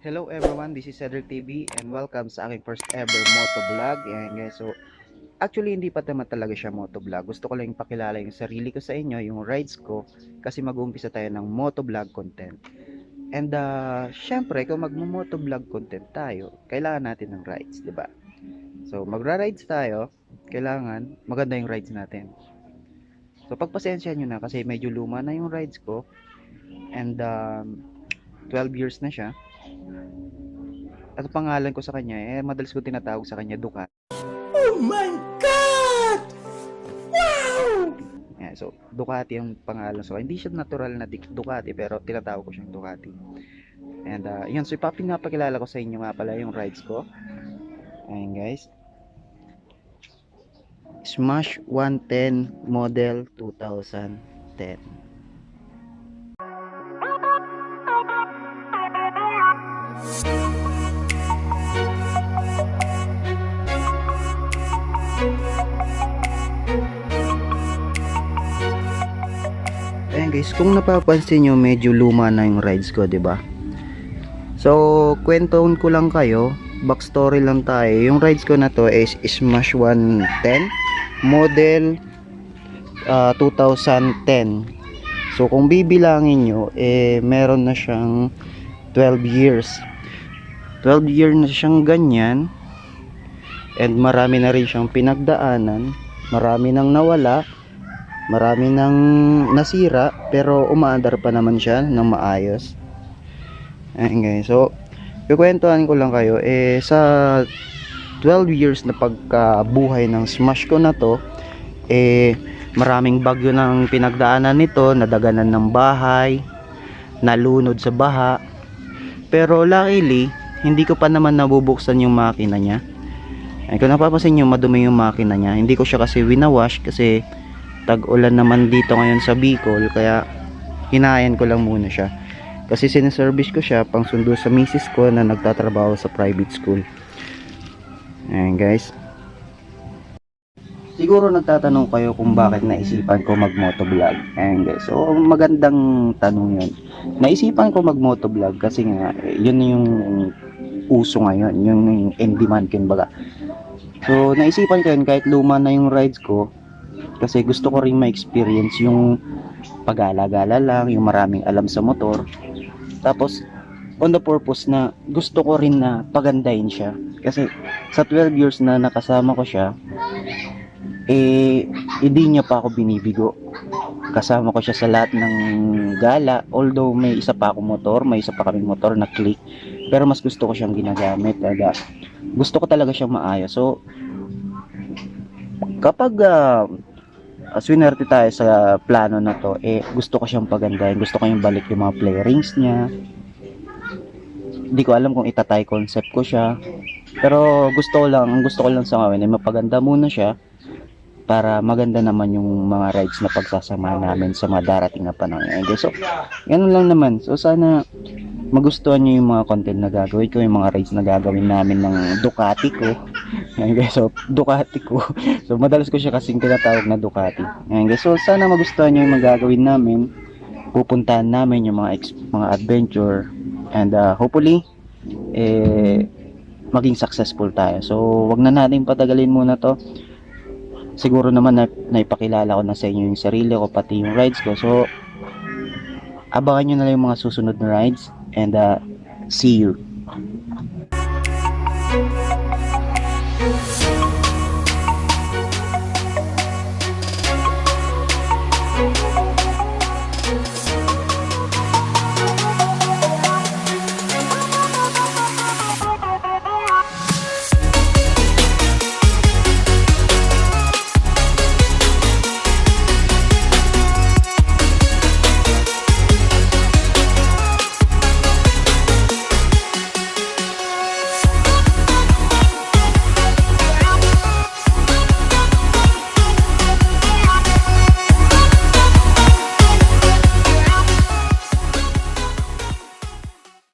Hello everyone, this is Cedric TV and welcome sa aking first ever motovlog. Ayan guys, so actually hindi pa naman talaga siya motovlog. Gusto ko lang ipakilala yung sarili ko sa inyo, yung rides ko, kasi mag-uumpisa tayo ng motovlog content. And syempre kung magmo-motovlog content tayo, kailangan natin ng rides, di ba? So magra-rides tayo, kailangan maganda yung rides natin. So pagpasensya nyo na kasi medyo luma na yung rides ko and 12 years na siya. At pangalan ko sa kanya, madalas ko tinatawag sa kanya Ducati. Oh my God! Wow! Yeah, so, Ducati ang pangalan. So, hindi siya natural na Ducati, pero tinatawag ko siyang Ducati. And, yun. So, pinapakilala ko sa inyo nga pala yung rides ko. Ayan, guys. Smash 110 Model 2010. Ayan guys, kung napapansin nyo medyo luma na yung rides ko, 'di ba? So, kwentoon ko lang kayo, backstory lang tayo. Yung rides ko na to is Smash 110 model 2010. So, kung bibilangin nyo, meron na siyang 12 years. 12 years na siyang ganyan. And marami na rin siyang pinagdaanan. Marami nang nawala. Marami nang nasira, pero umaandar pa naman siya ng maayos. Ayan guys, so kukwentuhan ko lang kayo, sa 12 years na pagkabuhay ng Smash ko na to, maraming bagyo ng pinagdaanan nito, nadaganan ng bahay, nalunod sa baha. Pero luckily, hindi ko pa naman nabubuksan yung makina niya. Ay, kung napapansin nyo, madumi yung makina niya. Hindi ko siya kasi winawash kasi tag-ulan naman dito ngayon sa Bicol, kaya hinayan ko lang muna siya kasi siniservice ko siya pang sundo sa misis ko na nagtatrabaho sa private school. Ayan guys, siguro nagtatanong kayo kung bakit naisipan ko mag motovlog. Ayan guys, so magandang tanong yun. Naisipan ko mag motovlog kasi nga yun yung uso ngayon, yung in demand kumbaga. So naisipan ko yun kahit luma na yung rides ko, kasi gusto ko rin ma-experience yung pag-alagala lang, yung maraming alam sa motor. Tapos on the purpose na gusto ko rin na pagandahin siya, kasi sa 12 years na nakasama ko siya, hindi niya pa ako binibigo. Kasama ko siya sa lahat ng gala, although may isa pa akong motor, may isa pa kaming motor na click, pero mas gusto ko siyang ginagamit. Gusto ko talaga siyang maayos. So kapag swinerte tayo sa plano na to, gusto ko siyang pagandahin, gusto ko yung balik yung mga play rings niya. Hindi ko alam kung itatay concept ko siya, pero gusto ko lang sa ngayon ay mapaganda muna siya para maganda naman yung mga rides na pagsasama namin sa mga darating na panahon. Okay, so ganun lang naman. So sana magustuhan nyo yung mga content na gagawin ko, yung mga rides na gagawin namin ng Ducati ko. Ayan guys, so Ducati ko. So madalas ko siya kasing tinatawag na Ducati. Ayan guys, so sana magustuhan nyo yung mga gagawin namin. Pupuntahan namin yung mga adventure, and hopefully maging successful tayo. So wag na natin patagalin muna to. Siguro naman naipakilala ko na sa inyo yung sarili ko, pati yung rides ko. So abangan nyo na lang yung mga susunod na rides, and see you.